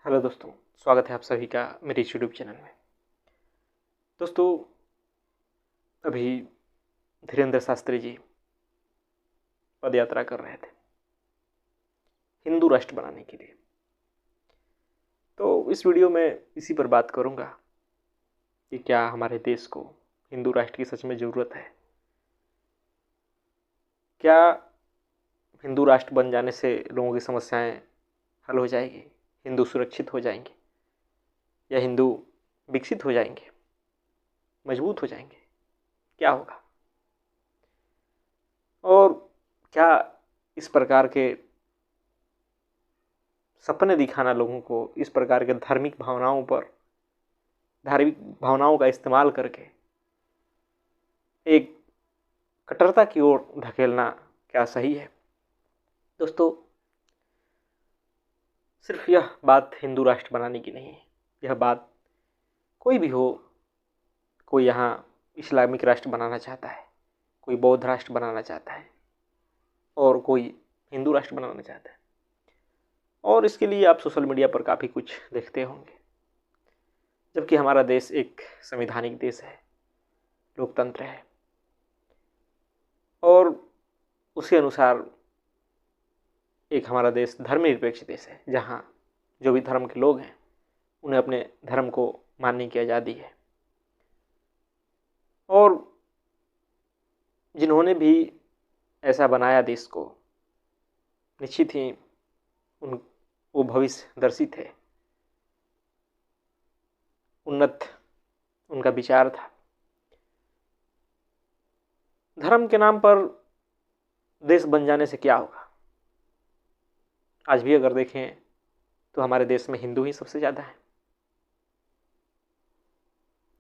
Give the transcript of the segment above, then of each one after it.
Hello दोस्तों, स्वागत है आप सभी का मेरे इस यूट्यूब चैनल में। दोस्तों, अभी धीरेंद्र शास्त्री जी पद यात्रा कर रहे थे हिंदू राष्ट्र बनाने के लिए। तो इस वीडियो में इसी पर बात करूंगा कि क्या हमारे देश को हिंदू राष्ट्र की सच में ज़रूरत है। क्या हिंदू राष्ट्र बन जाने से लोगों की समस्याएं हल हो जाएगी, हिंदू सुरक्षित हो जाएंगे, या हिंदू विकसित हो जाएंगे, मजबूत हो जाएंगे, क्या होगा? और क्या इस प्रकार के सपने दिखाना लोगों को, इस प्रकार के धार्मिक भावनाओं का इस्तेमाल करके एक कट्टरता की ओर धकेलना क्या सही है? दोस्तों, सिर्फ यह बात हिंदू राष्ट्र बनाने की नहीं है। यह बात कोई भी हो, कोई यहाँ इस्लामिक राष्ट्र बनाना चाहता है, कोई बौद्ध राष्ट्र बनाना चाहता है, और कोई हिंदू राष्ट्र बनाना चाहता है। और इसके लिए आप सोशल मीडिया पर काफ़ी कुछ देखते होंगे, जबकि हमारा देश एक संवैधानिक देश है, लोकतंत्र है, और उसी अनुसार एक हमारा देश धर्मनिरपेक्ष देश है, जहाँ जो भी धर्म के लोग हैं उन्हें अपने धर्म को मानने की आज़ादी है। और जिन्होंने भी ऐसा बनाया देश को, निश्चित ही वो भविष्य दर्शी थे, उन्नत उनका विचार था। धर्म के नाम पर देश बन जाने से क्या होगा? आज भी अगर देखें तो हमारे देश में हिंदू ही सबसे ज़्यादा है।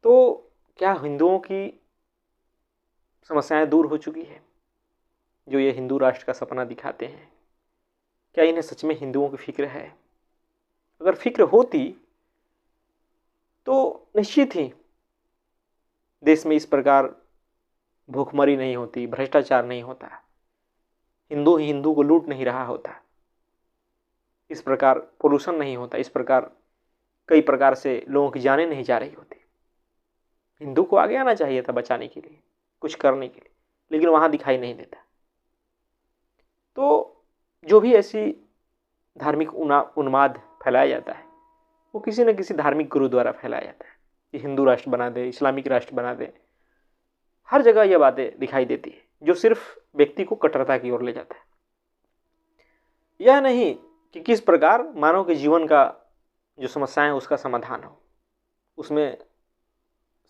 तो क्या हिंदुओं की समस्याएं दूर हो चुकी है? जो ये हिंदू राष्ट्र का सपना दिखाते हैं, क्या इन्हें सच में हिंदुओं की फिक्र है? अगर फिक्र होती तो निश्चित ही देश में इस प्रकार भूखमरी नहीं होती, भ्रष्टाचार नहीं होता, हिंदू ही हिंदू को लूट नहीं रहा होता, इस प्रकार पोल्यूशन नहीं होता, इस प्रकार कई प्रकार से लोगों की जानें नहीं जा रही होती। हिंदू को आगे आना चाहिए था बचाने के लिए, कुछ करने के लिए, लेकिन वहाँ दिखाई नहीं देता। तो जो भी ऐसी धार्मिक उन्माद फैलाया जाता है, वो किसी न किसी धार्मिक गुरु द्वारा फैलाया जाता है कि हिंदू राष्ट्र बना दे, इस्लामिक राष्ट्र बना दे। हर जगह ये बातें दिखाई देती है, जो सिर्फ व्यक्ति को कट्टरता की ओर ले जाता है। यह नहीं कि किस प्रकार मानव के जीवन का जो समस्याएं हैं उसका समाधान हो, उसमें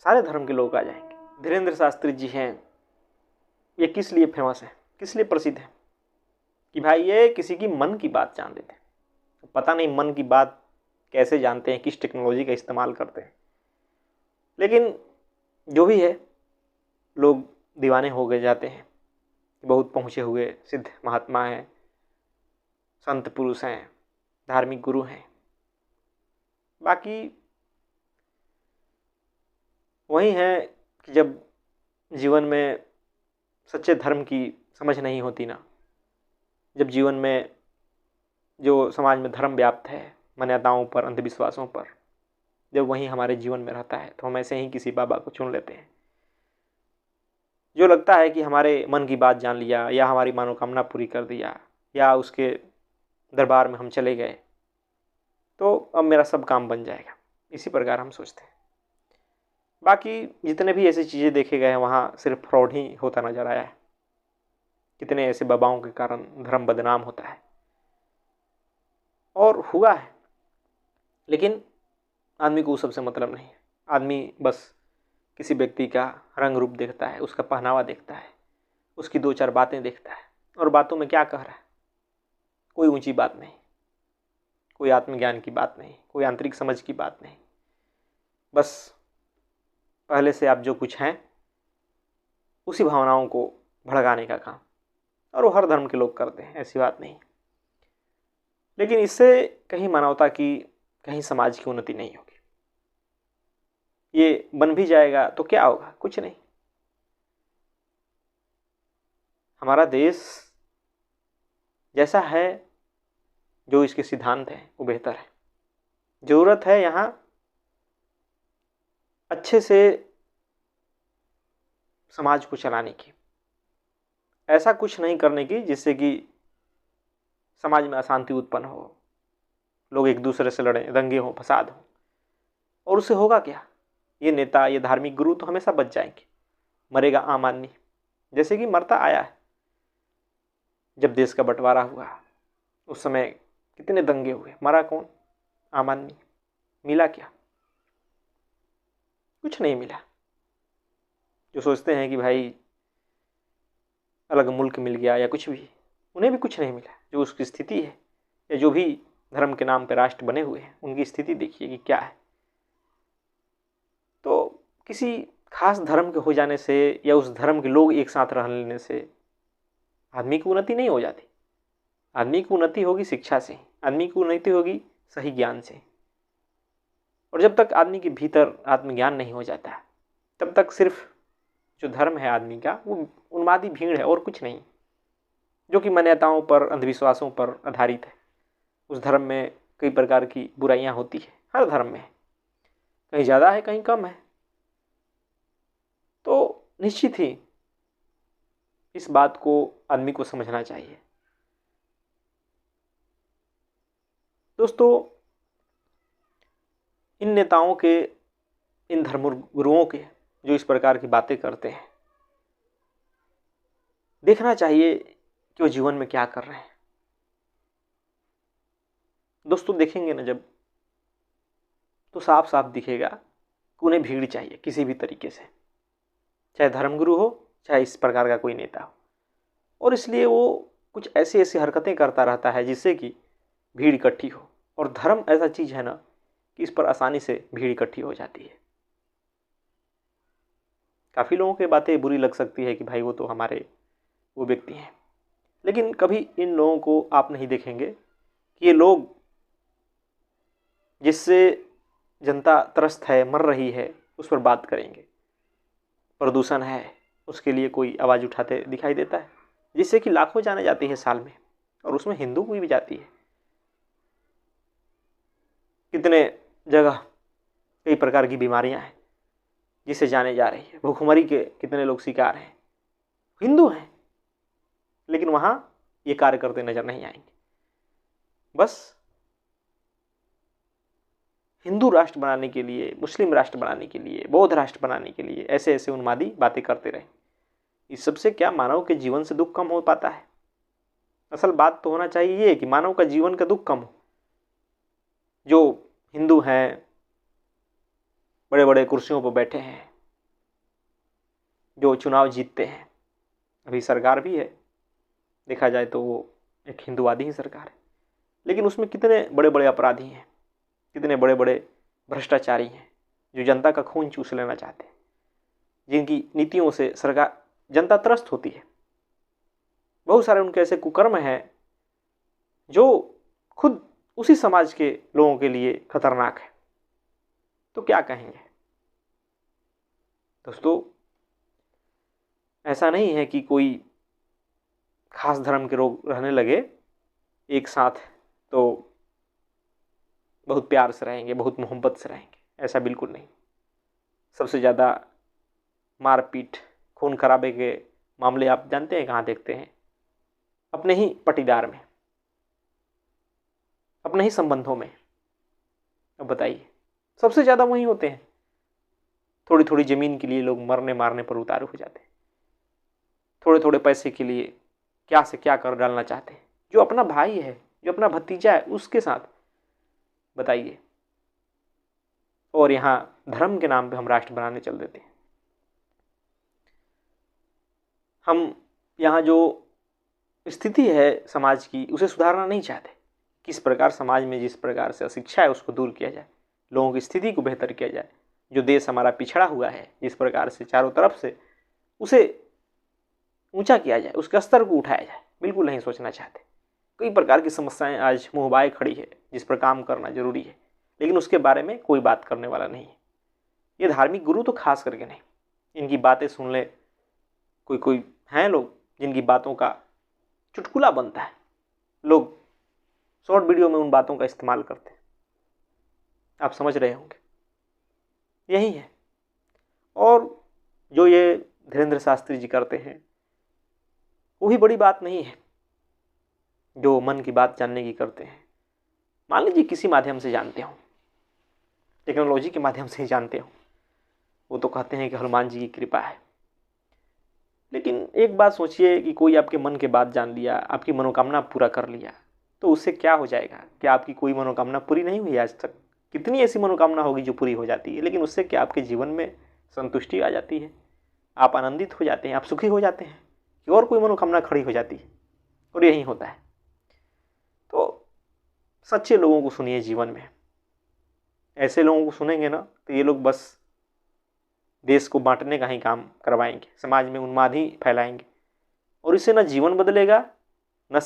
सारे धर्म के लोग आ जाएंगे। धीरेंद्र शास्त्री जी हैं, ये किस लिए फेमस है, किस लिए प्रसिद्ध है? कि भाई ये किसी की मन की बात जान लेते हैं। पता नहीं मन की बात कैसे जानते हैं, किस टेक्नोलॉजी का इस्तेमाल करते हैं, लेकिन जो भी है, लोग दीवाने हो गए जाते हैं। बहुत पहुँचे हुए सिद्ध महात्मा हैं, संत पुरुष हैं, धार्मिक गुरु हैं। बाकी वही है कि जब जीवन में सच्चे धर्म की समझ नहीं होती ना, जब जीवन में जो समाज में धर्म व्याप्त है, मान्यताओं पर, अंधविश्वासों पर, जब वही हमारे जीवन में रहता है, तो हम ऐसे ही किसी बाबा को चुन लेते हैं जो लगता है कि हमारे मन की बात जान लिया, या हमारी मनोकामना पूरी कर दिया, या उसके दरबार में हम चले गए तो अब मेरा सब काम बन जाएगा। इसी प्रकार हम सोचते हैं। बाकी जितने भी ऐसी चीज़ें देखे गए हैं, वहाँ सिर्फ फ्रॉड ही होता नजर आया है। कितने ऐसे बाबाओं के कारण धर्म बदनाम होता है, और हुआ है, लेकिन आदमी को उस सबसे मतलब नहीं है। आदमी बस किसी व्यक्ति का रंग रूप देखता है, उसका पहनावा देखता है, उसकी दो चार बातें देखता है, और बातों में क्या कह रहा है? कोई ऊंची बात नहीं, कोई आत्मज्ञान की बात नहीं, कोई आंतरिक समझ की बात नहीं। बस पहले से आप जो कुछ हैं उसी भावनाओं को भड़काने का काम, और वो हर धर्म के लोग करते हैं, ऐसी बात नहीं। लेकिन इससे कहीं मानवता की, कहीं समाज की उन्नति नहीं होगी। ये बन भी जाएगा तो क्या होगा? कुछ नहीं। हमारा देश जैसा है, जो इसके सिद्धांत हैं वो बेहतर है। ज़रूरत है यहाँ अच्छे से समाज को चलाने की, ऐसा कुछ नहीं करने की जिससे कि समाज में अशांति उत्पन्न हो, लोग एक दूसरे से लड़ें, दंगे हों, फसाद हो। और उससे होगा क्या? ये नेता, ये धार्मिक गुरु तो हमेशा बच जाएंगे, मरेगा आम आदमी, जैसे कि मरता आया है। जब देश का बंटवारा हुआ उस समय कितने दंगे हुए, मरा कौन? आम आदमी। मिला क्या? कुछ नहीं मिला। जो सोचते हैं कि भाई अलग मुल्क मिल गया या कुछ भी, उन्हें भी कुछ नहीं मिला। जो उसकी स्थिति है, या जो भी धर्म के नाम पर राष्ट्र बने हुए हैं, उनकी स्थिति देखिए कि क्या है। तो किसी खास धर्म के हो जाने से या उस धर्म के लोग एक साथ रह लेने से आदमी की उन्नति नहीं हो जाती। आदमी की उन्नति होगी शिक्षा से, आदमी की उन्नति होगी सही ज्ञान से। और जब तक आदमी के भीतर आत्मज्ञान नहीं हो जाता, तब तक सिर्फ जो धर्म है आदमी का, वो उन्मादी भीड़ है और कुछ नहीं, जो कि मान्यताओं पर, अंधविश्वासों पर आधारित है। उस धर्म में कई प्रकार की बुराइयां होती है, हर धर्म में, कहीं ज़्यादा है कहीं कम है। तो निश्चित ही इस बात को आदमी को समझना चाहिए। दोस्तों, इन नेताओं के, इन धर्म गुरुओं के जो इस प्रकार की बातें करते हैं, देखना चाहिए कि वो जीवन में क्या कर रहे हैं। दोस्तों देखेंगे ना जब, तो साफ साफ दिखेगा कि उन्हें भीड़ चाहिए किसी भी तरीके से, चाहे धर्मगुरु हो चाहे इस प्रकार का कोई नेता हो। और इसलिए वो कुछ ऐसी ऐसी हरकतें करता रहता है जिससे कि भीड़ इकट्ठी हो। और धर्म ऐसा चीज़ है ना कि इस पर आसानी से भीड़ इकट्ठी हो जाती है। काफ़ी लोगों की बातें बुरी लग सकती है कि भाई वो तो हमारे वो व्यक्ति हैं, लेकिन कभी इन लोगों को आप नहीं देखेंगे कि ये लोग जिससे जनता त्रस्त है, मर रही है, उस पर बात करेंगे। प्रदूषण है, उसके लिए कोई आवाज़ उठाते दिखाई देता है, जिससे कि लाखों जाने जाती है साल में, और उसमें हिंदू भी जाती है। कितने जगह कई प्रकार की बीमारियां हैं जिससे जाने जा रही है। भूखमरी के कितने लोग शिकार हैं, हिंदू हैं, लेकिन वहाँ ये कार्य करते नजर नहीं आएंगे। बस हिंदू राष्ट्र बनाने के लिए, मुस्लिम राष्ट्र बनाने के लिए, बौद्ध राष्ट्र बनाने के लिए ऐसे ऐसे उन्मादी बातें करते रहे। इस सबसे क्या मानव के जीवन से दुख कम हो पाता है? असल बात तो होना चाहिए ये कि मानव का जीवन का दुख कम हो। जो हिंदू हैं, बड़े बड़े कुर्सियों पर बैठे हैं, जो चुनाव जीतते हैं, अभी सरकार भी है, देखा जाए तो वो एक हिंदूवादी ही सरकार है, लेकिन उसमें कितने बड़े बड़े अपराधी हैं, कितने बड़े बड़े भ्रष्टाचारी हैं जो जनता का खून चूस लेना चाहते हैं, जिनकी नीतियों से सरकार, जनता त्रस्त होती है। बहुत सारे उनके ऐसे कुकर्म हैं जो खुद उसी समाज के लोगों के लिए खतरनाक है। तो क्या कहेंगे दोस्तों? ऐसा नहीं है कि कोई खास धर्म के लोग रहने लगे एक साथ तो बहुत प्यार से रहेंगे, बहुत मोहब्बत से रहेंगे, ऐसा बिल्कुल नहीं। सबसे ज़्यादा मारपीट, खून खराबे के मामले आप जानते हैं कहाँ देखते हैं? अपने ही पटीदार में, अपने ही संबंधों में। अब बताइए, सबसे ज़्यादा वहीं होते हैं। थोड़ी थोड़ी ज़मीन के लिए लोग मरने मारने पर उतारू हो जाते हैं, थोड़े थोड़े पैसे के लिए क्या से क्या कर डालना चाहते हैं, जो अपना भाई है, जो अपना भतीजा है, उसके साथ। बताइए, और यहाँ धर्म के नाम पे हम राष्ट्र बनाने चल देते हैं। हम यहाँ जो स्थिति है समाज की, उसे सुधारना नहीं चाहते। किस प्रकार समाज में जिस प्रकार से अशिक्षा है उसको दूर किया जाए, लोगों की स्थिति को बेहतर किया जाए। जो देश हमारा पिछड़ा हुआ है, जिस प्रकार से चारों तरफ से, उसे ऊंचा किया जाए, उसके स्तर को उठाया जाए, बिल्कुल नहीं सोचना चाहते। कई प्रकार की समस्याएं आज मुँह बाए खड़ी है, जिस पर काम करना जरूरी है, लेकिन उसके बारे में कोई बात करने वाला नहीं है। ये धार्मिक गुरु तो खास करके नहीं। इनकी बातें सुन ले, कोई कोई हैं लोग जिनकी बातों का चुटकुला बनता है, लोग शॉर्ट वीडियो में उन बातों का इस्तेमाल करते हैं। आप समझ रहे होंगे, यही है। और जो ये धीरेन्द्र शास्त्री जी करते हैं वो भी बड़ी बात नहीं है, जो मन की बात जानने की करते हैं। मान लीजिए किसी माध्यम से जानते हो, टेक्नोलॉजी के माध्यम से ही जानते हो, वो तो कहते हैं कि हनुमान जी की कृपा है। लेकिन एक बात सोचिए कि कोई आपके मन के बात जान लिया, आपकी मनोकामना पूरा कर लिया, तो उससे क्या हो जाएगा? क्या आपकी कोई मनोकामना पूरी नहीं हुई आज तक? कितनी ऐसी मनोकामना होगी जो पूरी हो जाती है, लेकिन उससे क्या आपके जीवन में संतुष्टि आ जाती है, आप आनंदित हो जाते हैं, आप सुखी हो जाते हैं, कि और कोई मनोकामना खड़ी हो जाती है? और यही होता है। तो सच्चे लोगों को सुनिए जीवन में। ऐसे लोगों को सुनेंगे ना तो ये लोग बस देश को बांटने का ही काम करवाएंगे, समाज में उन्माद ही फैलाएंगे, और इससे न जीवन बदलेगा, न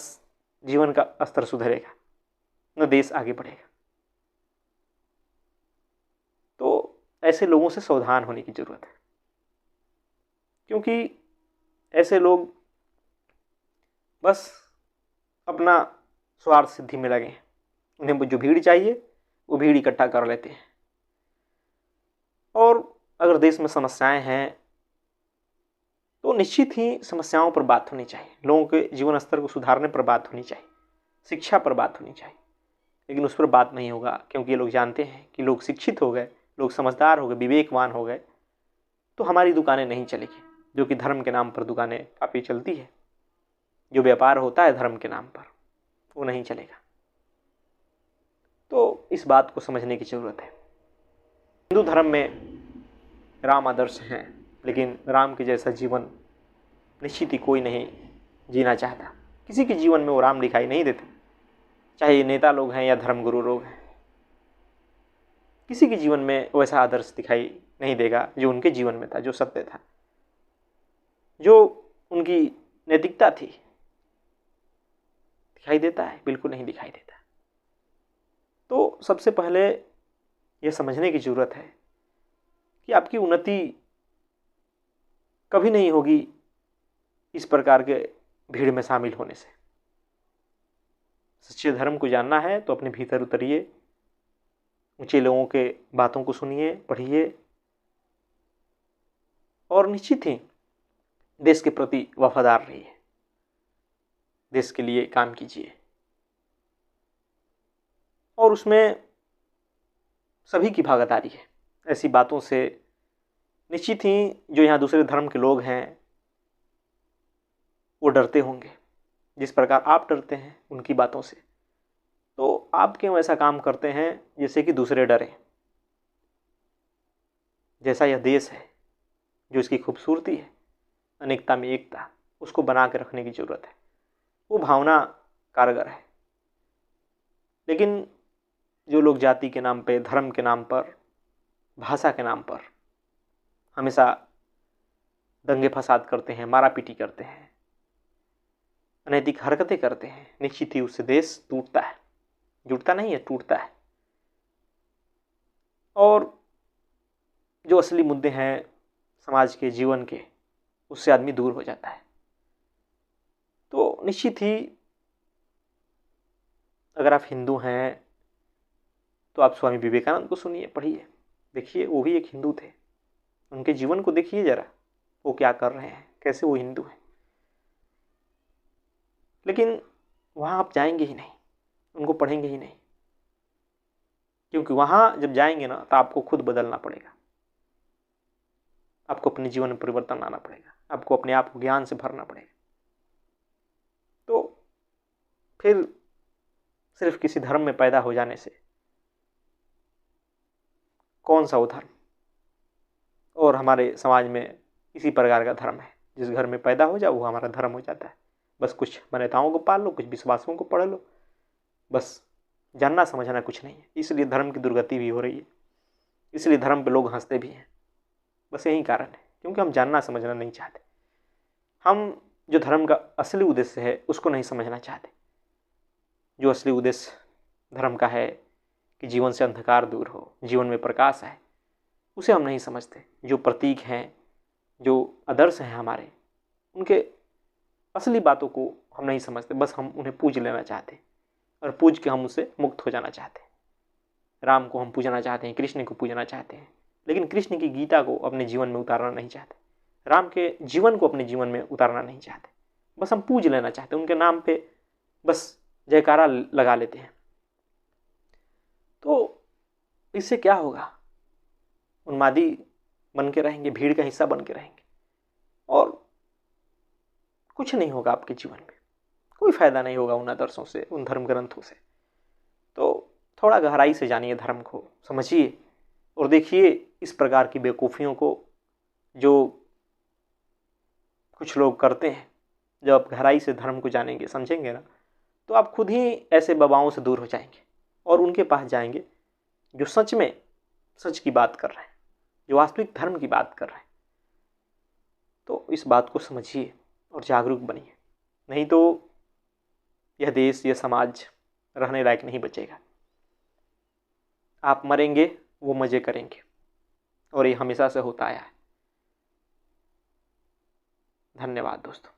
जीवन का स्तर सुधरेगा, न देश आगे बढ़ेगा। तो ऐसे लोगों से सावधान होने की जरूरत है, क्योंकि ऐसे लोग बस अपना स्वार्थ सिद्धि में लगे हैं। उन्हें जो भीड़ चाहिए वो भीड़ इकट्ठा कर लेते हैं। और अगर देश में समस्याएं हैं तो निश्चित ही समस्याओं पर बात होनी चाहिए, लोगों के जीवन स्तर को सुधारने पर बात होनी चाहिए, शिक्षा पर बात होनी चाहिए। लेकिन उस पर बात नहीं होगा, क्योंकि ये लोग जानते हैं कि लोग शिक्षित हो गए, लोग समझदार हो गए, विवेकवान हो गए, तो हमारी दुकानें नहीं चलेगी। जो कि धर्म के नाम पर दुकानें काफ़ी चलती है, जो व्यापार होता है धर्म के नाम पर, वो नहीं चलेगा। तो इस बात को समझने की ज़रूरत है। हिंदू धर्म में राम आदर्श हैं, लेकिन राम के जैसा जीवन निश्चित ही कोई नहीं जीना चाहता। किसी के जीवन में वो राम दिखाई नहीं देते, चाहे ये नेता लोग हैं या धर्मगुरु लोग हैं। किसी के जीवन में वैसा आदर्श दिखाई नहीं देगा जो उनके जीवन में था, जो सत्य था, जो उनकी नैतिकता थी। दिखाई देता है? बिल्कुल नहीं दिखाई देता। तो सबसे पहले यह समझने की ज़रूरत है कि आपकी उन्नति कभी नहीं होगी इस प्रकार के भीड़ में शामिल होने से। सच्चे धर्म को जानना है तो अपने भीतर उतरिए, ऊंचे लोगों के बातों को सुनिए, पढ़िए, और निश्चित ही देश के प्रति वफादार रहिए, देश के लिए काम कीजिए। और उसमें सभी की भागीदारी है। ऐसी बातों से निश्चित ही जो यहाँ दूसरे धर्म के लोग हैं वो डरते होंगे, जिस प्रकार आप डरते हैं उनकी बातों से। तो आप क्यों ऐसा काम करते हैं जैसे कि दूसरे डरें? जैसा यह देश है, जो इसकी खूबसूरती है, अनेकता में एकता, उसको बना के रखने की ज़रूरत है। वो भावना कारगर है। लेकिन जो लोग जाति के नाम पे, धर्म के नाम पर, भाषा के नाम पर हमेशा दंगे फसाद करते हैं, मारा पीटी करते हैं, अनैतिक हरकतें करते हैं, निश्चित ही उससे देश टूटता है। जुड़ता नहीं है, टूटता है। और जो असली मुद्दे हैं समाज के, जीवन के, उससे आदमी दूर हो जाता है। तो निश्चित ही अगर आप हिंदू हैं तो आप स्वामी विवेकानंद को सुनिए, पढ़िए, देखिए, वो भी एक हिंदू थे। उनके जीवन को देखिए जरा, वो क्या कर रहे हैं, कैसे वो हिंदू हैं। लेकिन वहाँ आप जाएंगे ही नहीं, उनको पढ़ेंगे ही नहीं, क्योंकि वहाँ जब जाएंगे ना तो आपको खुद बदलना पड़ेगा, आपको अपने जीवन में परिवर्तन लाना पड़ेगा, आपको अपने आप को ज्ञान से भरना पड़ेगा। तो फिर सिर्फ किसी धर्म में पैदा हो जाने से कौन सा वो धर्म? और हमारे समाज में इसी प्रकार का धर्म है, जिस घर में पैदा हो जाए वो हमारा धर्म हो जाता है। बस कुछ मान्यताओं को पाल लो, कुछ विश्वासों को पढ़ लो, बस जानना समझना कुछ नहीं है। इसलिए धर्म की दुर्गति भी हो रही है, इसलिए धर्म पे लोग हंसते भी हैं। बस यही कारण है, क्योंकि हम जानना समझना नहीं चाहते। हम जो धर्म का असली उद्देश्य है उसको नहीं समझना चाहते। जो असली उद्देश्य धर्म का है कि जीवन से अंधकार दूर हो, जीवन में प्रकाश आए, उसे हम नहीं समझते। जो प्रतीक हैं, जो आदर्श हैं हमारे, उनके असली बातों को हम नहीं समझते। बस हम उन्हें पूज लेना चाहते और पूज के हम उससे मुक्त हो जाना चाहते। राम को हम पूजना चाहते हैं, कृष्ण को पूजना चाहते हैं, लेकिन कृष्ण की गीता को अपने जीवन में उतारना नहीं चाहते, राम के जीवन को अपने जीवन में उतारना नहीं चाहते, बस हम पूज लेना चाहते हैं, उनके नाम पे बस जयकारा लगा लेते हैं। तो इससे क्या होगा? उन्मादी बन के रहेंगे, भीड़ का हिस्सा बन के रहेंगे, और कुछ नहीं होगा आपके जीवन में, कोई फायदा नहीं होगा उन आदर्शों से, उन धर्म ग्रंथों से। तो थोड़ा गहराई से जानिए धर्म को, समझिए और देखिए इस प्रकार की बेवकूफ़ियों को जो कुछ लोग करते हैं। जब आप गहराई से धर्म को जानेंगे, समझेंगे ना, तो आप खुद ही ऐसे बाबाओं से दूर हो जाएंगे और उनके पास जाएंगे जो सच में सच की बात कर रहे हैं, जो वास्तविक धर्म की बात कर रहे हैं। तो इस बात को समझिए और जागरूक बनिए, नहीं तो यह देश, यह समाज रहने लायक नहीं बचेगा। आप मरेंगे, वो मज़े करेंगे, और ये हमेशा से होता आया है। धन्यवाद दोस्तों।